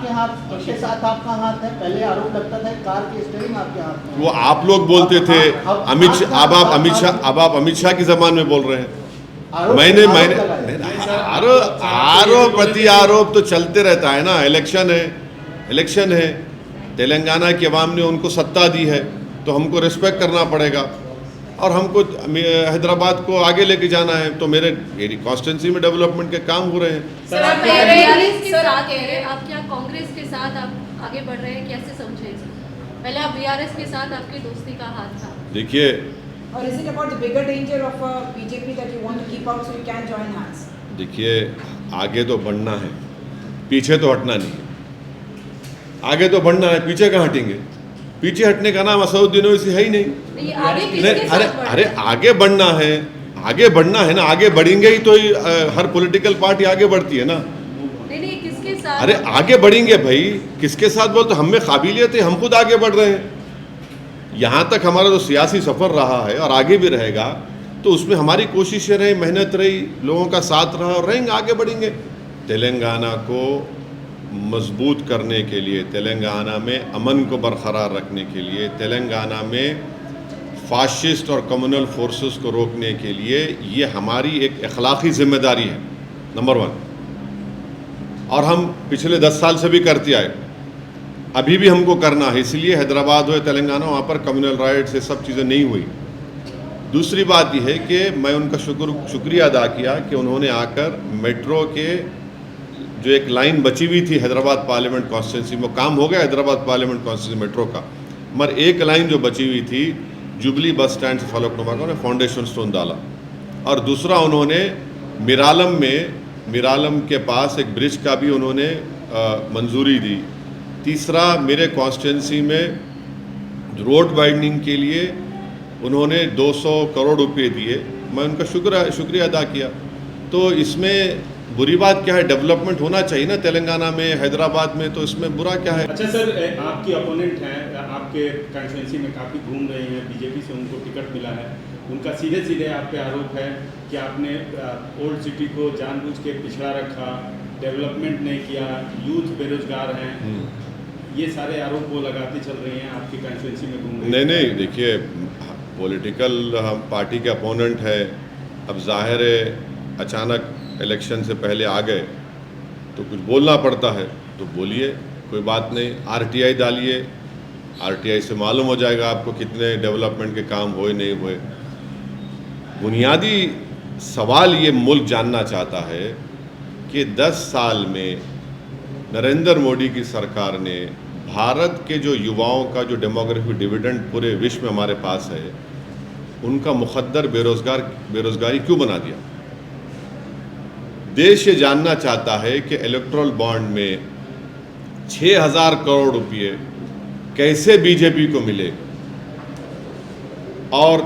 के हाथ के साथ आपका हाथ है? पहले आरोप लगता था कार की स्टीयरिंग आपके हाथ में। वो आप लोग बोलते थे अमित शाह, अब आप अमित शाह की जबान में बोल रहे हैं। मैंने आरोप प्रति आरोप तो चलते रहता है ना। इलेक्शन है, तेलंगाना की आवाम ने उनको सत्ता दी है तो हमको रिस्पेक्ट करना पड़ेगा और हमको हैदराबाद को आगे लेके जाना है। तो मेरी कॉन्स्टिट्यूंसी में डेवलपमेंट के काम हो रहे हैं। सर आप कह रहे हैं आप क्या कांग्रेस के साथ आप आगे बढ़ रहे हैं, कैसे समझे इसे? पहले आप बीआरएस के साथ आपकी दोस्ती का हाथ था। देखिए, Or is it about the bigger danger of BJP that you want to keep out so you can join hands? देखिए, आगे तो बढ़ना है, पीछे तो हटना नहीं है। आगे तो बढ़ना है, पीछे कहाँ हटेंगे? पीछे हटने का नाम असदुद्दीन ओवैसी है ही नहीं। अरे आगे बढ़ना है, आगे बढ़ना है ना। आगे बढ़ेंगे ही तो हर पॉलिटिकल पार्टी आगे बढ़ती है ना। नहीं किसके साथ? अरे आगे बढ़ेंगे भाई, किसके साथ बोल? तो हम में काबिलियत है, हम खुद आगे बढ़ रहे हैं। यहाँ तक हमारा जो सियासी सफ़र रहा है और आगे भी रहेगा, तो उसमें हमारी कोशिशें रही, मेहनत रही, लोगों का साथ रहा और रहेंगे, आगे बढ़ेंगे। तेलंगाना को मजबूत करने के लिए, तेलंगाना में अमन को बरकरार रखने के लिए, तेलंगाना में फाशिस्ट और कम्युनल फोर्सेस को रोकने के लिए ये हमारी एक अखलाकी जिम्मेदारी है, नंबर 1। और हम पिछले 10 साल से भी करते आए, अभी भी हमको करना है। इसलिए हैदराबाद हो या तेलंगाना, वहाँ पर कम्युनल राइट्स ये सब चीज़ें नहीं हुई। दूसरी बात यह है कि मैं उनका शुक्रिया अदा किया कि उन्होंने आकर मेट्रो के जो एक लाइन बची हुई थी हैदराबाद पार्लियामेंट कॉन्स्टिट्यूंसी में, काम हो गया हैदराबाद पार्लियामेंट कॉन्स्टिट्यूंसी मेट्रो का, मगर एक लाइन जो बची हुई थी जुबली बस स्टैंड से फलकनुमा का, उन्होंने फाउंडेशन स्टोन डाला। और दूसरा, उन्होंने मिरालम के पास एक ब्रिज का भी उन्होंने मंजूरी दी। तीसरा, मेरे कॉन्स्टिट्यूंसी में रोड वाइडनिंग के लिए उन्होंने 200 करोड़ रुपए दिए, मैं उनका शुक्रिया अदा किया। तो इसमें बुरी बात क्या है? डेवलपमेंट होना चाहिए ना तेलंगाना में, हैदराबाद में, तो इसमें बुरा क्या है? अच्छा सर, आपकी अपोनेंट हैं, आपके कॉन्स्टिट्यूंसी में काफ़ी घूम रहे हैं, बीजेपी से उनको टिकट मिला है, उनका सीधे आप पे आरोप है कि आपने ओल्ड सिटी को जानबूझ के पिछड़ा रखा, डेवलपमेंट नहीं किया, यूथ बेरोजगार हैं, ये सारे आरोप वो लगाती चल रही हैं, आपकी कॉन्स्टिट्यूंसी में घूम रही हैं। नहीं, देखिए, पॉलिटिकल हम पार्टी के अपोनेंट है, अब जाहिर है अचानक इलेक्शन से पहले आ गए तो कुछ बोलना पड़ता है, तो बोलिए, कोई बात नहीं। आरटीआई डालिए, आरटीआई से मालूम हो जाएगा आपको कितने डेवलपमेंट के काम हुए नहीं हुए। बुनियादी सवाल ये मुल्क जानना चाहता है कि 10 साल में नरेंद्र मोदी की सरकार ने भारत के जो युवाओं का जो डेमोग्राफिक डिविडेंड पूरे विश्व में हमारे पास है, उनका मुकद्दर बेरोजगारी क्यों बना दिया? देश ये जानना चाहता है कि इलेक्टोरल बॉन्ड में 6000 करोड़ रुपए कैसे बीजेपी को मिले और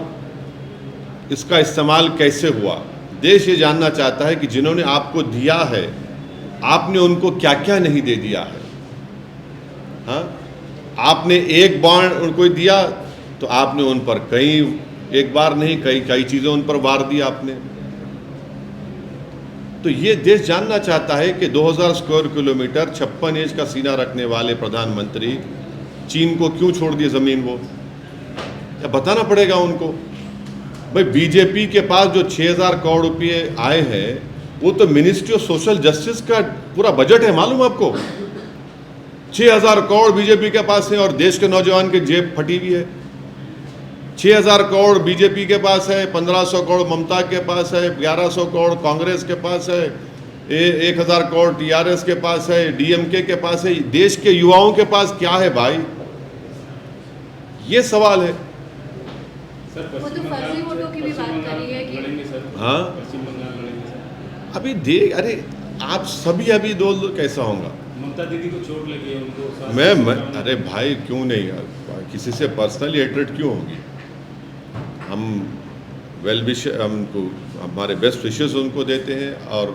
इसका इस्तेमाल कैसे हुआ। देश ये जानना चाहता है कि जिन्होंने आपको दिया है, आपने उनको क्या क्या नहीं दे दिया है। हाँ, आपने एक बॉन्ड उनको दिया तो आपने उन पर एक बार नहीं कई चीज़ें उन पर वार दी आपने। तो ये देश जानना चाहता है कि 2000 स्क्वायर किलोमीटर 56 इंच का सीना रखने वाले प्रधानमंत्री चीन को क्यों छोड़ दिए ज़मीन? वो या बताना पड़ेगा उनको। भाई, बीजेपी के पास जो 6000 करोड़ रुपये आए हैं, वो तो मिनिस्ट्री ऑफ सोशल जस्टिस का पूरा बजट है, मालूम आपको? 6000 करोड़ बीजेपी के पास है और देश के नौजवान की जेब फटी हुई है। 6000 करोड़ बीजेपी के पास है, 1500 करोड़ ममता के पास है, 1100 करोड़ कांग्रेस के पास है, 1000 करोड़ टीआरएस के पास है, डीएमके के पास है। देश के युवाओं के पास क्या है भाई? ये सवाल है। सर, वो तो फर्जी वोटों की भी बात करी है कि लड़ेंगे सर। हाँ, पश्चिम बंगाल लड़ेंगे सर। अभी अरे आप सभी अभी दो कैसा होगा? ममता दीदी को चोट लगी है, उनको अरे भाई, क्यों नहीं यार, किसी से पर्सनली हेट्रेड क्यों होगी? हम हमको हमारे बेस्ट विशेस उनको देते हैं और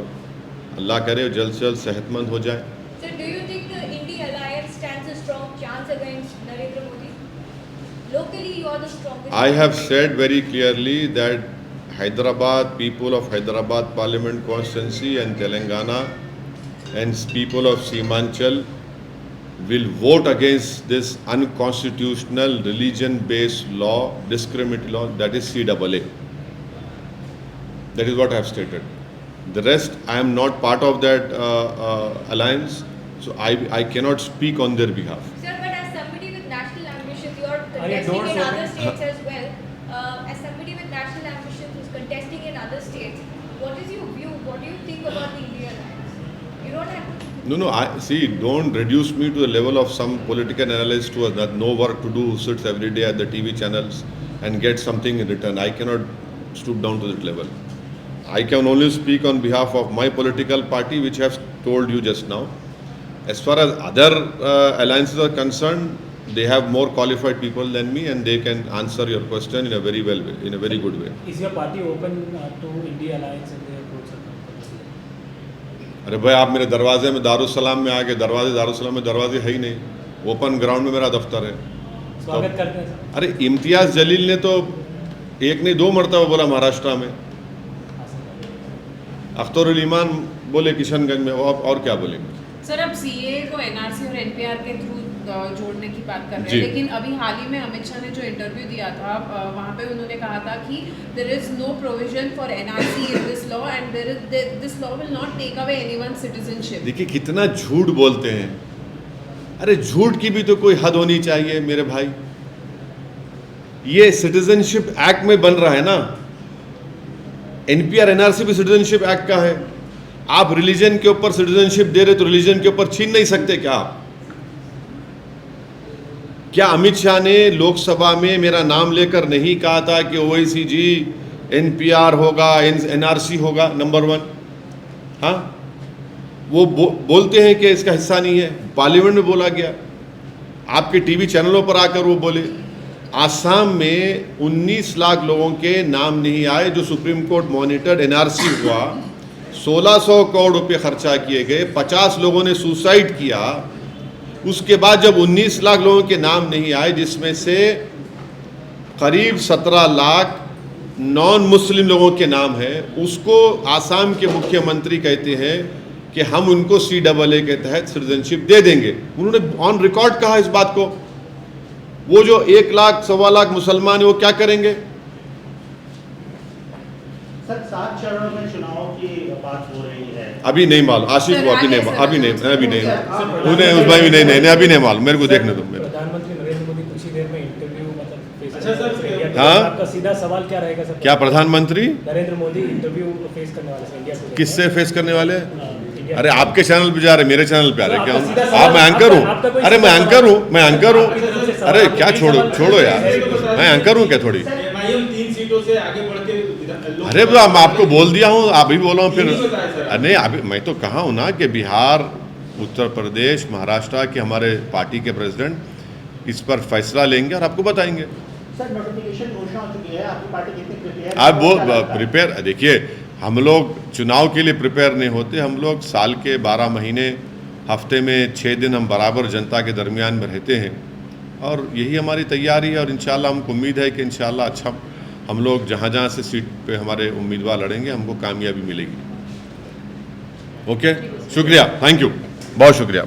अल्लाह करे जल्द से जल्द सेहतमंद हो जाए। Sir, do you think the India alliance stands a strong chance against Narendra Modi? Locally, you are the strongest. I have said very clearly that Hyderabad, people of Hyderabad Parliament constituency and Telangana and people of Seemanchal will vote against this unconstitutional religion-based law, discriminatory law, that is CAA. That is what I have stated. The rest, I am not part of that alliance, so I cannot speak on their behalf. Sir, but as somebody with national ambitions, you are you contesting don't in so- other states as well. As somebody with national ambitions who's contesting in other states, what is your view? What do you think about the India alliance? You don't have to. No, I see. Don't reduce me to the level of some political analyst who has no work to do, who sits every day at the TV channels and gets something in return. I cannot stoop down to that level. I can only speak on behalf of my political party, which I have told you just now. As far as other alliances are concerned, they have more qualified people than me, and they can answer your question in a very well way, in a very good way. Is your party open to India alliance and their approach? अरे भाई, आप मेरे दरवाजे में दारुसलाम में आके दारुसलाम में दरवाजे है ही नहीं, ओपन ग्राउंड में मेरा दफ्तर है। स्वागत करते हैं सर। अरे इम्तियाज जलील ने तो एक नहीं 2 मरतबा बोला महाराष्ट्र में, अख्तरुल ईमान बोले किशनगंज में, और क्या बोलेंगे। सर, अब सीए को एनआरसी और एनपीआर के थ्रू जोड़ने की बात कर रहे जी। हैं, लेकिन अभी हाल ही में अमित शाह ने जो इंटरव्यू दिया था, वहाँ पे उन्होंने कहा था कि there is no provision for NRC in this law and this law will not take away anyone's citizenship. देखिए कितना झूठ बोलते हैं। अरे झूठ की भी तो कोई हद होनी चाहिए मेरे भाई। ये सिटीजनशिप एक्ट में बन रहा है ना, एनपीआर एनआरसी भी सिटीजनशिप एक्ट का है। आप रिलीजन के ऊपर सिटीजनशिप दे रहे तो रिलीजन के ऊपर छीन नहीं सकते क्या आप? क्या अमित शाह ने लोकसभा में मेरा नाम लेकर नहीं कहा था कि ओवैसी जी एनपीआर होगा, एनआरसी होगा? नंबर 1, हाँ, वो बोलते हैं कि इसका हिस्सा नहीं है। पार्लियामेंट में बोला गया, आपके टीवी चैनलों पर आकर वो बोले। आसाम में 19 लाख लोगों के नाम नहीं आए जो सुप्रीम कोर्ट मॉनिटर्ड एनआरसी हुआ, 1600 करोड़ रुपए खर्चा किए गए, 50 लोगों ने सुसाइड किया। उसके बाद जब 19 लाख लोगों के नाम नहीं आए, जिसमें से करीब 17 लाख नॉन मुस्लिम लोगों के नाम हैं, उसको आसाम के मुख्यमंत्री कहते हैं कि हम उनको CAA के तहत सिटीजनशिप दे देंगे। उन्होंने ऑन रिकॉर्ड कहा इस बात को। वो जो 1 लाख 1.25 लाख मुसलमान है, वो क्या करेंगे? सर 7 चरणों में चुनाव की बात हो रही है। अभी नहीं मालूम आशिफ को, अभी नहीं, उन्हें अभी नहीं, उसमें भी नहीं, अभी नहीं मालूम मेरे को, देखने दो मेरे। प्रधानमंत्री नरेंद्र मोदी कुछ ही देर में इंटरव्यू मतलब अच्छा सर, हाँ? आपका सीधा सवाल क्या रहेगा सर? क्या प्रधानमंत्री नरेंद्र मोदी इंटरव्यू फेस करने वाले हैं इंडिया से? किससे फेस करने वाले हैं? इंडिया अरे आपके चैनल पे जा रहे, मेरे चैनल पे आ रहे, तो क्या आपका सीधा आप? मैं सवाल- एंकर हूँ। आपका कोई अरे मैं सीधा एंकर हूँ, सवाल- मैं एंकर हूँ। आपकी तरफ से सवाल- अरे क्या आपकी छोड़ो सवाल- छोड़ो यार, मैं एंकर हूँ क्या थोड़ी? MIM 3 सीटों से आगे बढ़ के अरे मैं आपको बोल दिया हूँ, अभी बोला हूँ फिर। नहीं बताया सर। अरे नहीं, अभी मैं तो कहा हूँ ना कि बिहार, उत्तर प्रदेश, महाराष्ट्र के हमारे पार्टी के प्रेसिडेंट इस पर फैसला लेंगे और आपको बताएंगे। सर नोटिफिकेशन घोषणा हो चुकी है, आपकी पार्टी कितनी प्रिपेयर? आप वो प्रिपेयर, देखिए हम लोग चुनाव के लिए प्रिपेयर नहीं होते। हम लोग साल के 12 महीने, हफ्ते में 6 दिन हम बराबर जनता के दरमियान में रहते हैं, और यही हमारी तैयारी है। और इंशाल्लाह हमको उम्मीद है कि इंशाल्लाह अच्छा हम लोग जहाँ जहाँ से सीट पे हमारे उम्मीदवार लड़ेंगे, हमको कामयाबी मिलेगी। ओके, शुक्रिया, थैंक यू, बहुत शुक्रिया।